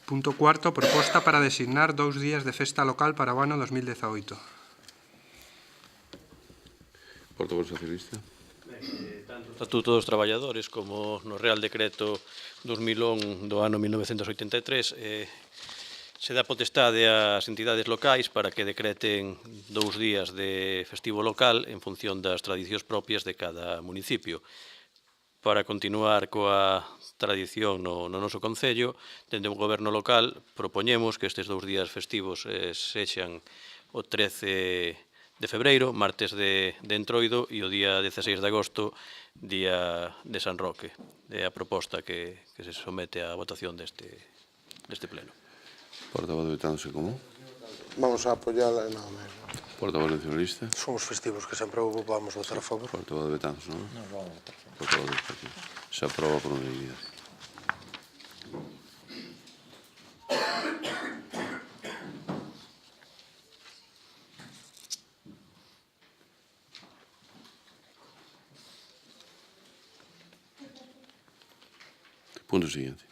Punto cuarto, proposta para designar 2 días de festa local para o ano 2018. Portavoz socialista. Tanto o Estatuto dos Traballadores como no Real Decreto 2001 do ano 1983 se dá potestade ás entidades locais para que decreten 2 días de festivo local en función das tradicións propias de cada municipio. Para continuar coa tradición no noso Concello, dende o Goberno local, propoñemos que estes 2 días festivos sexan o 13 de febreiro, martes de Entroido, e o día 16 de agosto, día de San Roque. É a proposta que se somete á votación deste pleno. Portavoz de Betanzos e Común. Vamos a apoyala e nada mesmo. Portavoz nacionalista. Son os festivos que sempre houve, vamos votar a favor. Portavoz de Betanzos, non? Non, vamos a votar a favor. Portavoz dos partidos. Se aproba por unanimidade. Punto siguiente.